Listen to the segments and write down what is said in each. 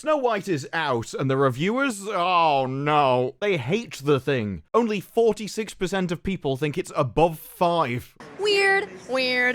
Snow White is out, and the reviewers? Oh no. They hate the thing. Only 46% of people think it's above 5. Weird.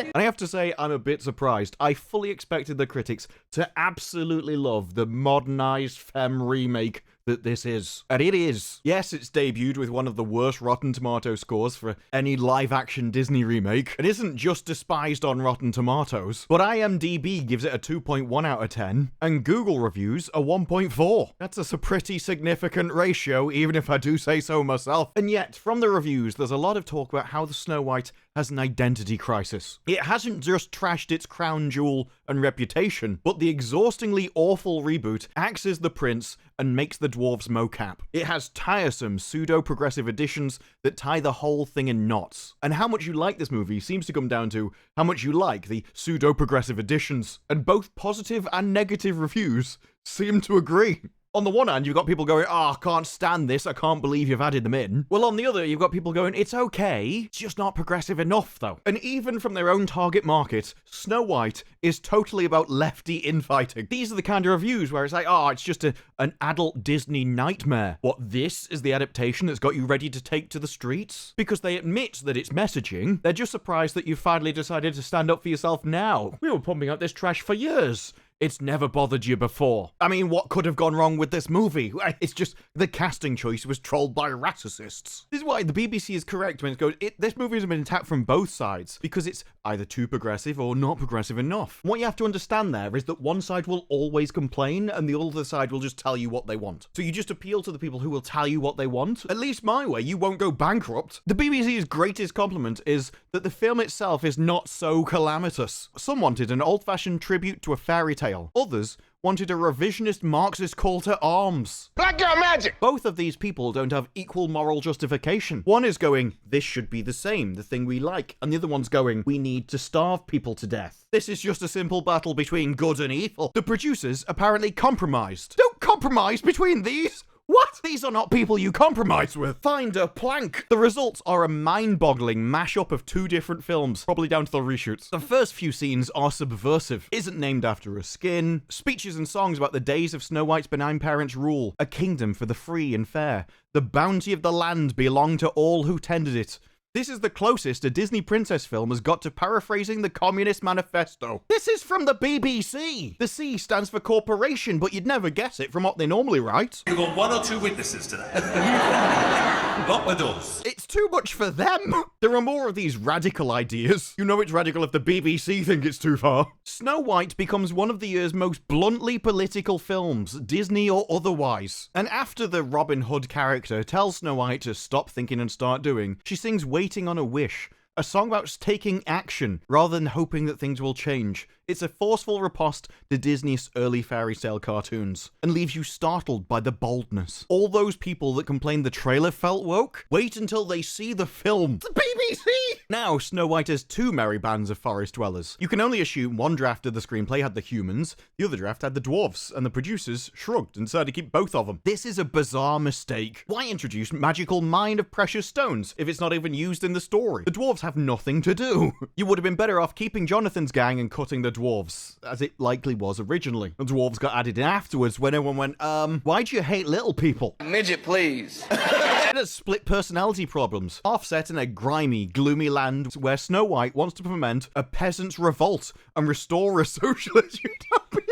And I have to say, I'm a bit surprised. I fully expected the critics to absolutely love the modernized femme remake that this is. And it is. Yes, it's debuted with one of the worst Rotten Tomato scores for any live-action Disney remake. It isn't just despised on Rotten Tomatoes, but IMDb gives it a 2.1 out of 10, and Google reviews a 1.4. That's a pretty significant ratio, even if I do say so myself. And yet, from the reviews, there's a lot of talk about how the Snow White has an identity crisis. It hasn't just trashed its crown jewel and reputation, but the exhaustingly awful reboot axes the prince and makes the dwarves mocap. It has tiresome pseudo-progressive additions that tie the whole thing in knots. And how much you like this movie seems to come down to how much you like the pseudo-progressive additions. And both positive and negative reviews seem to agree. On the one hand, you've got people going, I can't stand this, I can't believe you've added them in. Well, on the other, you've got people going, it's okay, it's just not progressive enough, though. And even from their own target market, Snow White is totally about lefty infighting. These are the kind of reviews where it's like, it's just an adult Disney nightmare. What, this is the adaptation that's got you ready to take to the streets? Because they admit that it's messaging, they're just surprised that you've finally decided to stand up for yourself now. We were pumping out this trash for years. It's never bothered you before. I mean, what could have gone wrong with this movie? It's just the casting choice was trolled by racists. This is why the BBC is correct when it goes, this movie has been attacked from both sides, because it's either too progressive or not progressive enough. What you have to understand there is that one side will always complain and the other side will just tell you what they want. So you just appeal to the people who will tell you what they want. At least my way, you won't go bankrupt. The BBC's greatest compliment is that the film itself is not so calamitous. Some wanted an old-fashioned tribute to a fairy tale. Others wanted a revisionist Marxist call to arms. Black girl magic! Both of these people don't have equal moral justification. One is going, this should be the same, the thing we like, and the other one's going, we need to starve people to death. This is just a simple battle between good and evil. The producers apparently compromised. Don't compromise between these! What? These are not people you compromise with. Find a plank. The results are a mind-boggling mashup of two different films, probably down to the reshoots. The first few scenes are subversive. Isn't named after a skin. Speeches and songs about the days of Snow White's benign parents' rule. A kingdom for the free and fair. The bounty of the land belonged to all who tended it. This is the closest a Disney princess film has got to paraphrasing the Communist Manifesto. This is from the BBC. The C stands for corporation, but you'd never guess it from what they normally write. You've got one or two witnesses today. Not with us. It's too much for them. There are more of these radical ideas. You know it's radical if the BBC think it's too far. Snow White becomes one of the year's most bluntly political films, Disney or otherwise. And after the Robin Hood character tells Snow White to stop thinking and start doing, she sings Waiting on a Wish, a song about taking action rather than hoping that things will change. It's a forceful riposte to Disney's early fairy tale cartoons, and leaves you startled by the boldness. All those people that complained the trailer felt woke, wait until they see the film. The BBC! Now, Snow White has two merry bands of forest dwellers. You can only assume one draft of the screenplay had the humans, the other draft had the dwarfs, and the producers shrugged and decided to keep both of them. This is a bizarre mistake. Why introduce magical mine of precious stones if it's not even used in the story? The dwarves have nothing to do. You would have been better off keeping Jonathan's gang and cutting the dwarves, as it likely was originally. The dwarves got added in afterwards when everyone went, why do you hate little people? Midget, please. It has split personality problems, offset in a grimy, gloomy land where Snow White wants to foment a peasant's revolt and restore a socialist utopia.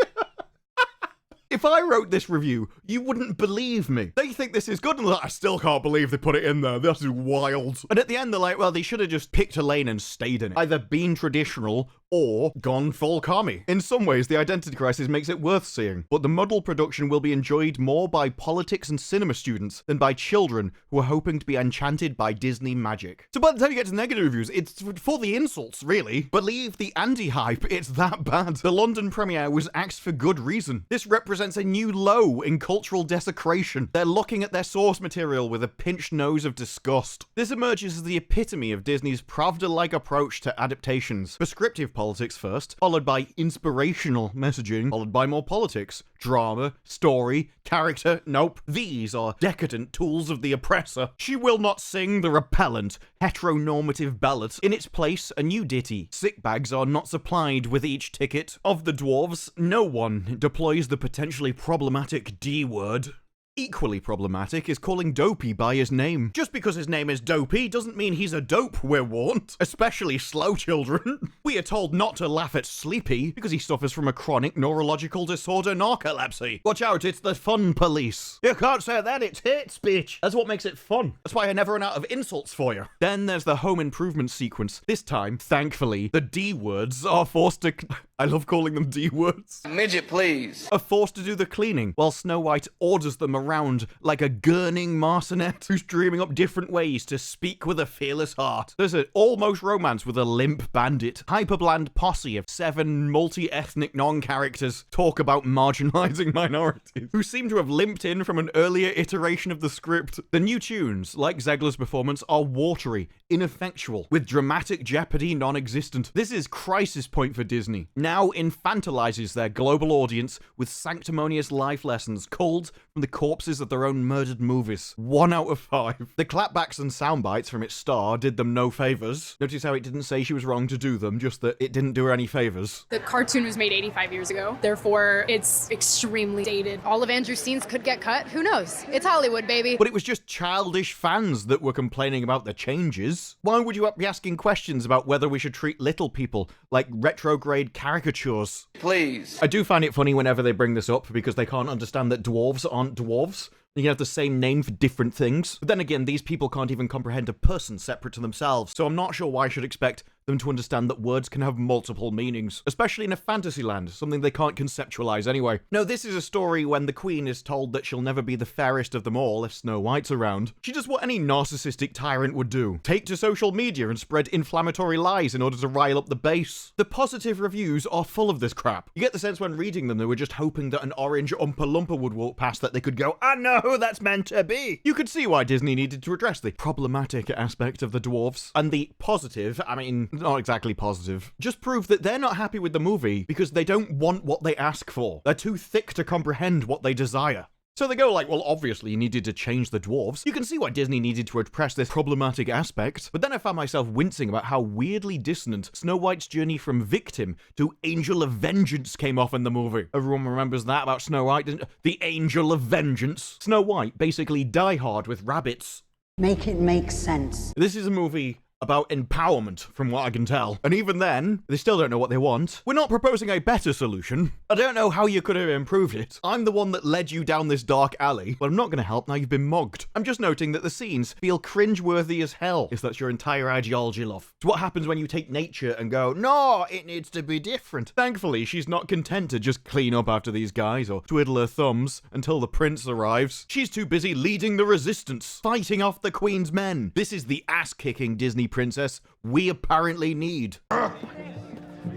If I wrote this review, you wouldn't believe me. They think this is good, and I still can't believe they put it in there. This is wild. And at the end, they're like, well, they should have just picked a lane and stayed in it. Either been traditional or gone full commie. In some ways, the identity crisis makes it worth seeing, but the Muddled production will be enjoyed more by politics and cinema students than by children who are hoping to be enchanted by Disney magic. So by the time you get to the negative reviews, it's for the insults, really. Believe the anti-hype, it's that bad. The London premiere was axed for good reason. This represents a new low in cultural desecration. They're looking at their source material with a pinched nose of disgust. This emerges as the epitome of Disney's Pravda-like approach to adaptations. Prescriptive politics first, followed by inspirational messaging, followed by more politics, drama, story, character. Nope. These are decadent tools of the oppressor. She will not sing the repellent, heteronormative ballad. In its place, a new ditty. Sick bags are not supplied with each ticket. Of the dwarves, no one deploys the potentially problematic D word. Equally problematic is calling Dopey by his name. Just because his name is Dopey doesn't mean he's a dope, we're warned. Especially slow children. We are told not to laugh at Sleepy because he suffers from a chronic neurological disorder, narcolepsy. Watch out, it's the fun police. You can't say that, it's hate speech. That's what makes it fun. That's why I never run out of insults for you. Then there's the home improvement sequence. This time, thankfully, the D words are forced to... I love calling them D words. Midget, please. Are forced to do the cleaning, while Snow White orders them around like a gurning martinet who's dreaming up different ways to speak with a fearless heart. There's an almost romance with a limp bandit. Hyperbland posse of 7 multi-ethnic non-characters talk about marginalizing minorities, who seem to have limped in from an earlier iteration of the script. The new tunes, like Zegler's performance, are watery, ineffectual, with dramatic jeopardy non-existent. This is crisis point for Disney. Now infantilizes their global audience with sanctimonious life lessons culled from the corpses of their own murdered movies. 1 out of 5. The clapbacks and soundbites from its star did them no favors. Notice how it didn't say she was wrong to do them, just that it didn't do her any favors. The cartoon was made 85 years ago, therefore it's extremely dated. All of Andrew's scenes could get cut, who knows? It's Hollywood, baby. But it was just childish fans that were complaining about the changes. Why would you be asking questions about whether we should treat little people like retrograde caricatures? Please. I do find it funny whenever they bring this up because they can't understand that dwarves aren't dwarves. You can have the same name for different things. But then again, these people can't even comprehend a person separate to themselves, so I'm not sure why I should expect them to understand that words can have multiple meanings, especially in a fantasy land, something they can't conceptualize anyway. No, this is a story when the queen is told that she'll never be the fairest of them all if Snow White's around. She does what any narcissistic tyrant would do. Take to social media and spread inflammatory lies in order to rile up the base. The positive reviews are full of this crap. You get the sense when reading them they were just hoping that an orange Oompa Loompa would walk past that they could go, I know that's meant to be. You could see why Disney needed to address the problematic aspect of the dwarves. And the positive, I mean, not exactly positive, just prove that they're not happy with the movie because they don't want what they ask for. They're too thick to comprehend what they desire. So they go like, well, obviously you needed to change the dwarves. You can see why Disney needed to address this problematic aspect. But then I found myself wincing about how weirdly dissonant Snow White's journey from victim to angel of vengeance came off in the movie. Everyone remembers that about Snow White, didn't? The angel of vengeance. Snow White basically Die Hard with rabbits. Make it make sense. This is a movie about empowerment, from what I can tell. And even then, they still don't know what they want. We're not proposing a better solution. I don't know how you could have improved it. I'm the one that led you down this dark alley, but I'm not going to help now you've been mugged. I'm just noting that the scenes feel cringeworthy as hell, if that's your entire ideology, love. It's what happens when you take nature and go, no, it needs to be different. Thankfully, she's not content to just clean up after these guys or twiddle her thumbs until the prince arrives. She's too busy leading the resistance, fighting off the queen's men. This is the ass-kicking Disney princess we apparently need.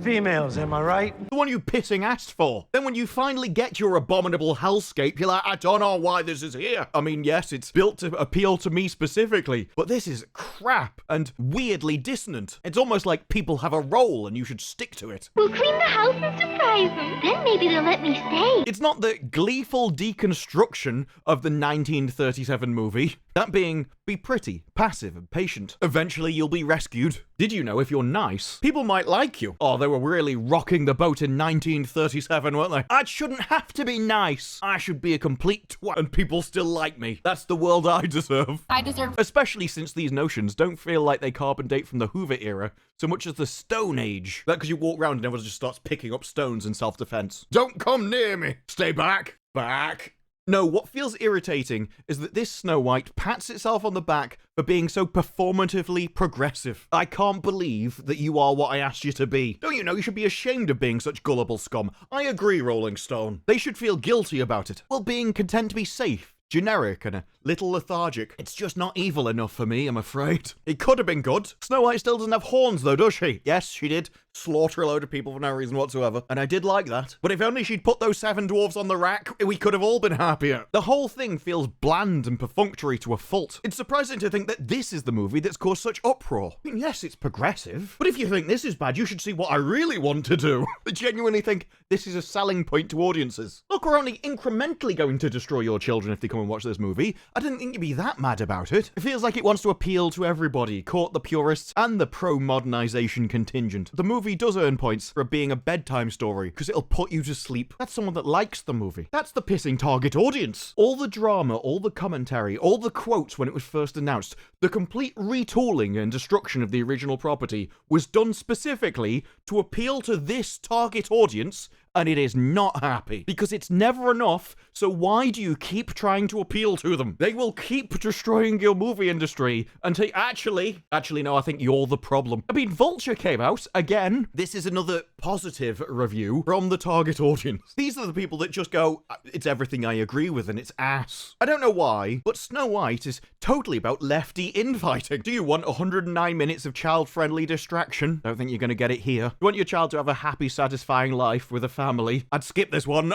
Females, am I right? The one you pissing asked for. Then when you finally get your abominable hellscape, you're like, I don't know why this is here. I mean, yes, it's built to appeal to me specifically, but this is crap and weirdly dissonant. It's almost like people have a role and you should stick to it. We'll clean the house and surprise them. Then maybe they'll let me stay. It's not the gleeful deconstruction of the 1937 movie. That being, be pretty, passive, and patient. Eventually you'll be rescued. Did you know if you're nice, people might like you? Oh, they were really rocking the boat in 1937, weren't they? I shouldn't have to be nice. I should be a complete twat and people still like me. That's the world I deserve. I deserve... Especially since these notions don't feel like they carbon date from the Hoover era so much as the Stone Age. That because you walk around and everyone just starts picking up stones in self-defense. Don't come near me. Stay back. Back. No, what feels irritating is that this Snow White pats itself on the back for being so performatively progressive. I can't believe that you are what I asked you to be. Don't you know you should be ashamed of being such gullible scum? I agree, Rolling Stone. They should feel guilty about it. Well, being content to be safe, generic and a little lethargic. It's just not evil enough for me, I'm afraid. It could have been good. Snow White still doesn't have horns though, does she? Yes, she did slaughter a load of people for no reason whatsoever, and I did like that. But if only she'd put those 7 dwarfs on the rack, we could have all been happier. The whole thing feels bland and perfunctory to a fault. It's surprising to think that this is the movie that's caused such uproar. I mean, yes, it's progressive, but if you think this is bad, you should see what I really want to do. I genuinely think this is a selling point to audiences. Look, we're only incrementally going to destroy your children if they come and watch this movie. I didn't think you'd be that mad about it. It feels like it wants to appeal to everybody, court the purists and the pro-modernization contingent. The movie does earn points for being a bedtime story, because it'll put you to sleep. That's someone that likes the movie. That's the pissing target audience. All the drama, all the commentary, all the quotes when it was first announced, the complete retooling and destruction of the original property was done specifically to appeal to this target audience, and it is not happy, because it's never enough, so why do you keep trying to appeal to them? They will keep destroying your movie industry until actually no, I think you're the problem. I mean, Vulture came out, again. This is another positive review from the target audience. These are the people that just go, it's everything I agree with and it's ass. I don't know why, but Snow White is totally about Lefty infighting. Do you want 109 minutes of child-friendly distraction? Don't think you're going to get it here. You want your child to have a happy, satisfying life with a family? I'd skip this one.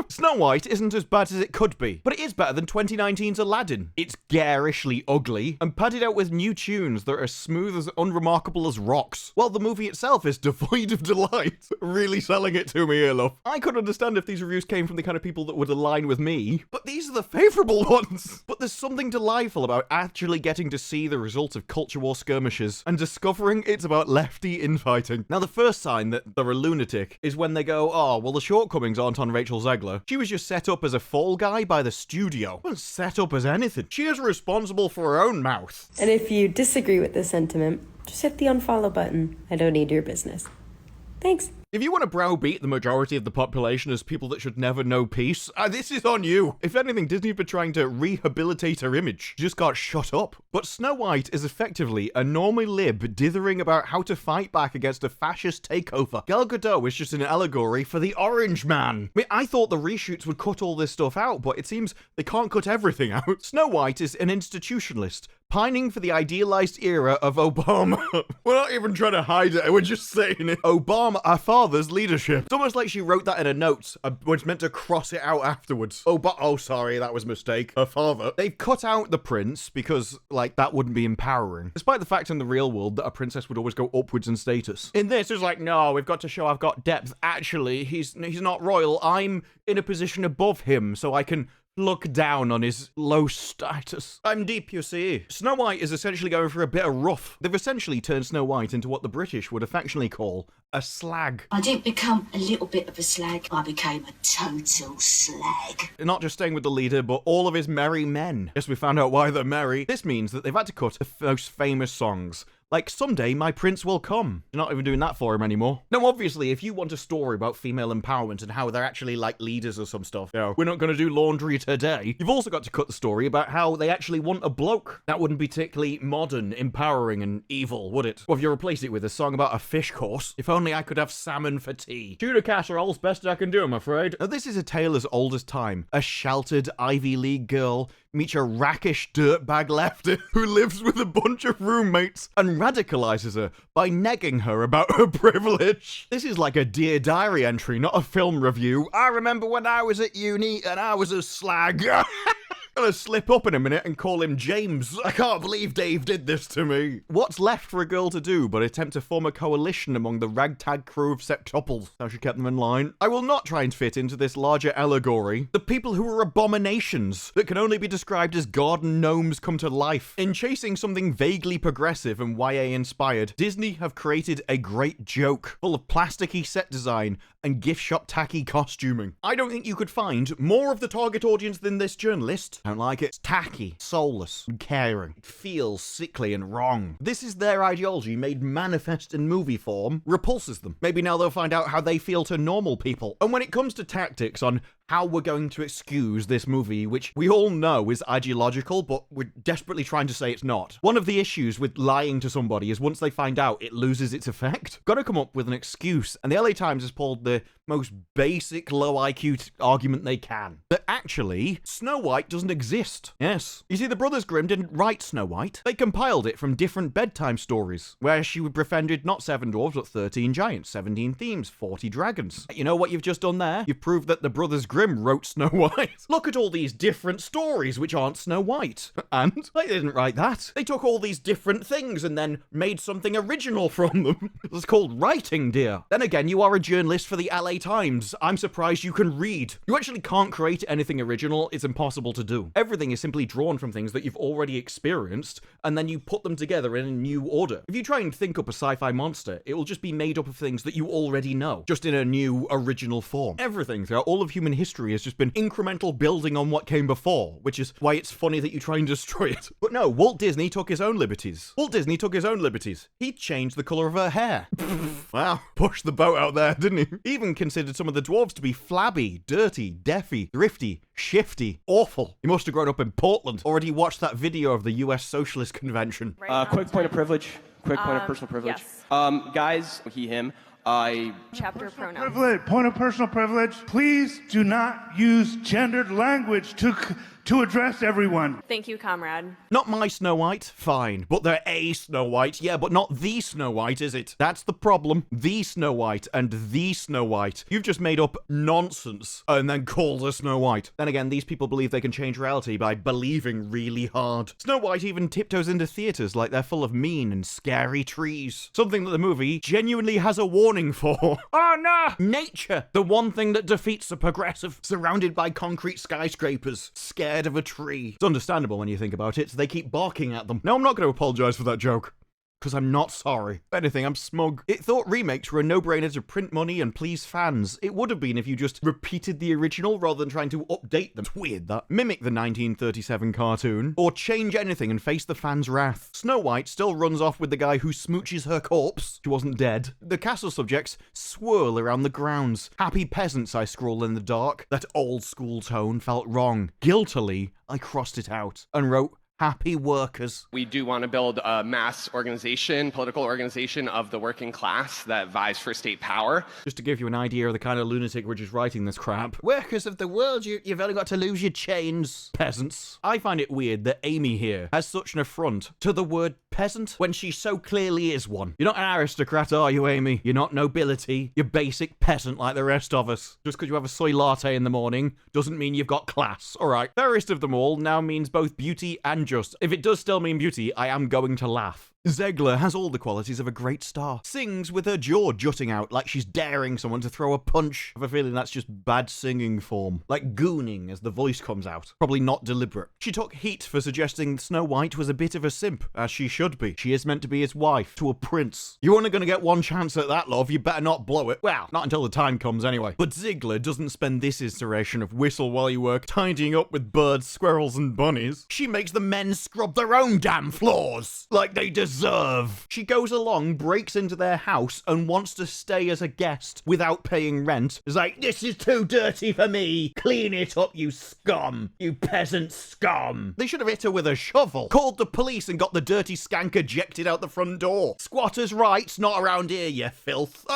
Snow White isn't as bad as it could be, but it is better than 2019's Aladdin. It's garishly ugly and padded out with new tunes that are as smooth as unremarkable as rocks, while the movie itself is devoid of delight. Really selling it to me here, love. I could understand if these reviews came from the kind of people that would align with me, but these are the favourable ones. But there's something delightful about actually getting to see the result of culture war skirmishes and discovering it's about Lefty infighting. Now, the first sign that they're a lunatic is when they go, oh, well, the shortcomings aren't on Rachel Zegler. She was just set up as a fall guy by the studio. She wasn't set up as anything. She is responsible for her own mouth. And if you disagree with this sentiment, just hit the unfollow button. I don't need your business. Thanks. If you want to browbeat the majority of the population as people that should never know peace, this is on you. If anything, Disney's been trying to rehabilitate her image. She just got shut up. But Snow White is effectively a normie lib dithering about how to fight back against a fascist takeover. Gal Gadot is just an allegory for the Orange Man. I mean, I thought the reshoots would cut all this stuff out, but it seems they can't cut everything out. Snow White is an institutionalist, pining for the idealized era of Obama. We're not even trying to hide it, we're just saying it. Obama, our father's leadership. It's almost like she wrote that in a note, was meant to cross it out afterwards. Oh, sorry, that was a mistake. Her father. They've cut out the prince because, like, that wouldn't be empowering. Despite the fact in the real world that a princess would always go upwards in status. In this, it's like, no, we've got to show I've got depth. Actually, he's not royal. I'm in a position above him, so I can look down on his low status. I'm deep, you see. Snow White is essentially going for a bit of rough. They've essentially turned Snow White into what the British would affectionately call a slag. I didn't become a little bit of a slag, I became a total slag. Not just staying with the leader, but all of his merry men. Yes, we found out why they're merry. This means that they've had to cut the most famous songs. Like, Someday My Prince Will Come. You're not even doing that for him anymore. No, obviously, if you want a story about female empowerment and how they're actually like leaders or some stuff, we're not going to do laundry today. You've also got to cut the story about how they actually want a bloke. That wouldn't be particularly modern, empowering, and evil, would it? Or if you replace it with a song about a fish course, if only I could have salmon for tea. Tuna casserole's best I can do, I'm afraid. Now, this is a tale as old as time. A sheltered Ivy League girl meets a rackish dirtbag Lefty who lives with a bunch of roommates and radicalizes her by negging her about her privilege. This is like a Dear Diary entry, not a film review. I remember when I was at uni and I was a slag. I'm gonna slip up in a minute and call him James. I can't believe Dave did this to me. What's left for a girl to do but attempt to form a coalition among the ragtag crew of septuples? How she kept them in line. I will not try and fit into this larger allegory the people who are abominations that can only be described as garden gnomes come to life. In chasing something vaguely progressive and YA inspired, Disney have created a great joke full of plasticky set design and gift shop tacky costuming. I don't think you could find more of the target audience than this journalist. I don't like it. It's tacky, soulless, and caring. It feels sickly and wrong. This is their ideology made manifest in movie form, repulses them. Maybe now they'll find out how they feel to normal people. And when it comes to tactics on how we're going to excuse this movie, which we all know is ideological, but we're desperately trying to say it's not. One of the issues with lying to somebody is once they find out, it loses its effect. Gotta come up with an excuse, and the LA Times has called the most basic low IQ argument they can. That actually, Snow White doesn't exist. Yes. You see, the Brothers Grimm didn't write Snow White. They compiled it from different bedtime stories, where she befriended not 7 dwarves, but 13 giants, 17 themes, 40 dragons. You know what you've just done there? You've proved that the Brothers Grimm wrote Snow White. Look at all these different stories which aren't Snow White. And they didn't write that. They took all these different things and then made something original from them. It's called writing, dear. Then again, you are a journalist for the LA Times. I'm surprised you can read. You actually can't create anything original. It's impossible to do. Everything is simply drawn from things that you've already experienced, and then you put them together in a new order. If you try and think up a sci-fi monster, it will just be made up of things that you already know, just in a new, original form. Everything throughout all of human history has just been incremental building on what came before, which is why it's funny that you try and destroy it. But no, Walt Disney took his own liberties. He changed the colour of her hair. Wow, pushed the boat out there, didn't he? He even considered some of the dwarves to be flabby, dirty, deafy, thrifty, shifty, awful. He must have grown up in Portland, or had he watched that video of the US Socialist Convention? Quick point of privilege. Quick point of personal privilege. Yes. Guys, he, him. Chapter pronouns. Privilege. Point of personal privilege. Please do not use gendered language to address everyone. Thank you, comrade. Not my Snow White? Fine. But they're a Snow White. Yeah, but not the Snow White, is it? That's the problem. The Snow White and the Snow White. You've just made up nonsense and then called her Snow White. Then again, these people believe they can change reality by believing really hard. Snow White even tiptoes into theaters like they're full of mean and scary trees. Something that the movie genuinely has a warning for. Oh no! Nature! The one thing that defeats the progressive. Surrounded by concrete skyscrapers. Scared of a tree. It's understandable when you think about it. They keep barking at them. No, I'm not going to apologize for that joke. Because I'm not sorry. If anything, I'm smug. It thought remakes were a no-brainer to print money and please fans. It would have been if you just repeated the original rather than trying to update them. It's weird that. Mimic the 1937 cartoon, or change anything and face the fans' wrath. Snow White still runs off with the guy who smooches her corpse. She wasn't dead. The castle subjects swirl around the grounds. Happy peasants, I scroll in the dark. That old-school tone felt wrong. Guiltily, I crossed it out and wrote, happy workers. We do want to build a mass organization, political organization of the working class that vies for state power. Just to give you an idea of the kind of lunatic which is writing this crap. Workers of the world, you've only got to lose your chains. Peasants. I find it weird that Amy here has such an affront to the word peasant when she so clearly is one. You're not an aristocrat, are you, Amy? You're not nobility. You're basic peasant like the rest of us. Just because you have a soy latte in the morning doesn't mean you've got class. Alright. Fairest of them all now means both beauty and just. If it does still mean beauty, I am going to laugh. Zegler has all the qualities of a great star. Sings with her jaw jutting out like she's daring someone to throw a punch. I have a feeling that's just bad singing form. Like gooning as the voice comes out. Probably not deliberate. She took heat for suggesting Snow White was a bit of a simp, as she should be. She is meant to be his wife, to a prince. You're only going to get one chance at that, love. You better not blow it. Well, not until the time comes anyway. But Zegler doesn't spend this iteration of whistle while you work tidying up with birds, squirrels, and bunnies. She makes the men scrub their own damn floors. Like they deserve. She goes along, breaks into their house, and wants to stay as a guest without paying rent. It's like, this is too dirty for me. Clean it up, you scum. You peasant scum. They should have hit her with a shovel, called the police, and got the dirty skank ejected out the front door. Squatters' rights, not around here, you filth.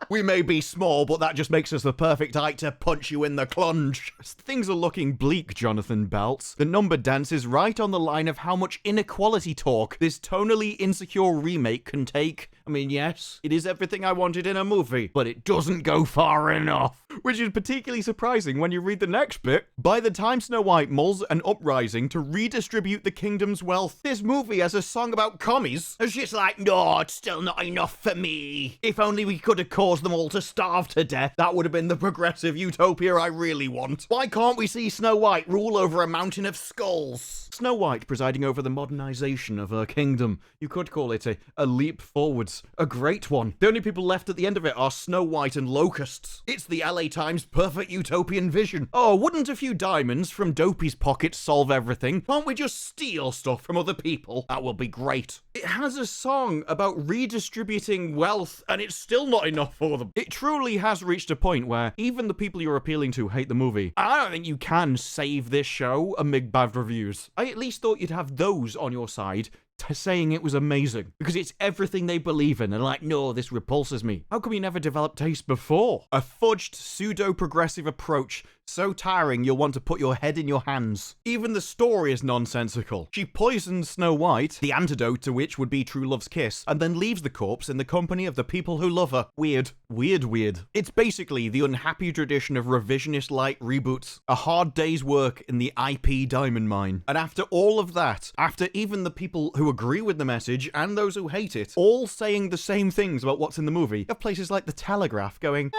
We may be small, but that just makes us the perfect height to punch you in the clunge. Things are looking bleak, Jonathan Belts. The number dance is right on the line of how much inequality talk this tonally insecure remake can take. I mean, yes, it is everything I wanted in a movie, but it doesn't go far enough. Which is particularly surprising when you read the next bit. By the time Snow White mulls an uprising to redistribute the kingdom's wealth, this movie has a song about commies. It's just like, no, it's still not enough for me. If only we could have caused them all to starve to death, that would have been the progressive utopia I really want. Why can't we see Snow White rule over a mountain of skulls? Snow White presiding over the modernization of her kingdom. You could call it a leap forwards. A great one. The only people left at the end of it are Snow White and locusts. It's the LA Times perfect utopian vision. Oh, wouldn't a few diamonds from Dopey's pockets solve everything? Can't we just steal stuff from other people? That will be great. It has a song about redistributing wealth, and it's still not enough for them. It truly has reached a point where even the people you're appealing to hate the movie. I don't think you can save this show amid bad reviews. I at least thought you'd have those on your side, saying it was amazing because it's everything they believe in, and like, no, this repulses me. How come you never developed taste before? A fudged, pseudo-progressive approach so tiring you'll want to put your head in your hands. Even the story is nonsensical. She poisons Snow White, the antidote to which would be true love's kiss, and then leaves the corpse in the company of the people who love her. Weird. Weird, weird. It's basically the unhappy tradition of revisionist light reboots. A hard day's work in the IP diamond mine. And after all of that, after even the people who agree with the message and those who hate it, all saying the same things about what's in the movie, you have places like The Telegraph going,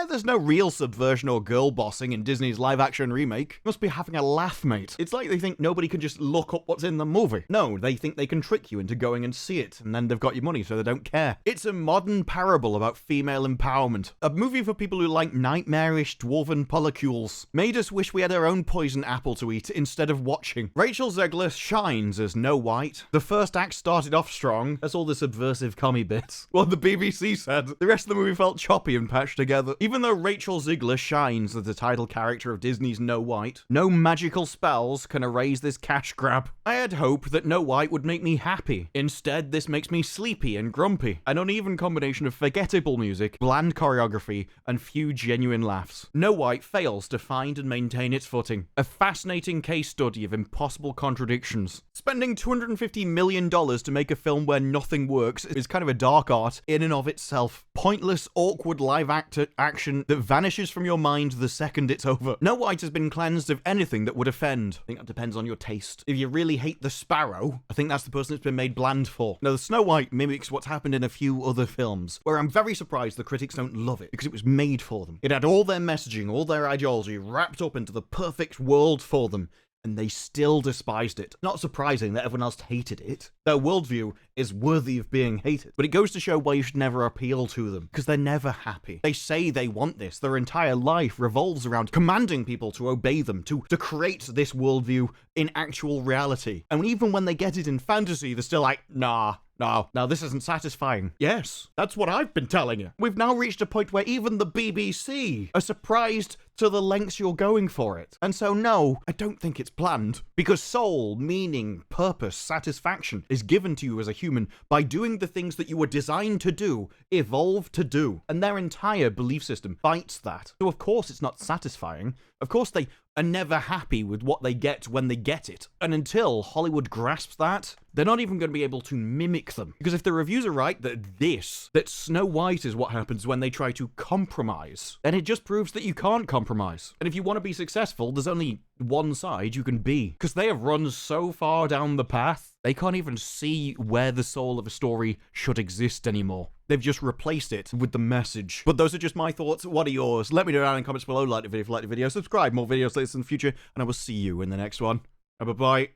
there's no real subversion or girl bossing in Disney's live-action remake. You must be having a laugh, mate. It's like they think nobody can just look up what's in the movie. No, they think they can trick you into going and see it, and then they've got your money, so they don't care. It's a modern parable about female empowerment. A movie for people who like nightmarish dwarven polycules. Made us wish we had our own poison apple to eat instead of watching. Rachel Zegler shines as Snow White. The first act started off strong. That's all the subversive commie bits. What the BBC said. The rest of the movie felt choppy and patched together. Even though Rachel Zegler shines as the title character of Disney's Snow White, no magical spells can erase this cash grab. I had hoped that Snow White would make me happy. Instead, this makes me sleepy and grumpy. An uneven combination of forgettable music, bland choreography, and few genuine laughs. Snow White fails to find and maintain its footing. A fascinating case study of impossible contradictions. Spending $250 million to make a film where nothing works is kind of a dark art in and of itself. Pointless, awkward live action that vanishes from your mind the second it's over. Snow White has been cleansed of anything that would offend. I think that depends on your taste. If you really hate the Sparrow, I think that's the person it's been made bland for. Now, the Snow White mimics what's happened in a few other films, where I'm very surprised the critics don't love it, because it was made for them. It had all their messaging, all their ideology wrapped up into the perfect world for them, and they still despised it. Not surprising that everyone else hated it. Their worldview is worthy of being hated, but it goes to show why you should never appeal to them, because they're never happy. They say they want this. Their entire life revolves around commanding people to obey them, to create this worldview in actual reality. And even when they get it in fantasy, they're still like, nah, no, this isn't satisfying. Yes, that's what I've been telling you. We've now reached a point where even the BBC are surprised to the lengths you're going for it. And so no, I don't think it's planned. Because soul, meaning, purpose, satisfaction is given to you as a human by doing the things that you were designed to do, evolved to do. And their entire belief system fights that. So of course it's not satisfying. Of course they are never happy with what they get when they get it. And until Hollywood grasps that, they're not even going to be able to mimic them. Because if the reviews are right that Snow White is what happens when they try to compromise, then it just proves that you can't compromise. And if you want to be successful, there's only one side you can be. Because they have run so far down the path, they can't even see where the soul of a story should exist anymore. They've just replaced it with the message. But those are just my thoughts. What are yours? Let me know down in the comments below. Like the video if you like the video. Subscribe. More videos like this in the future. And I will see you in the next one. Bye-bye.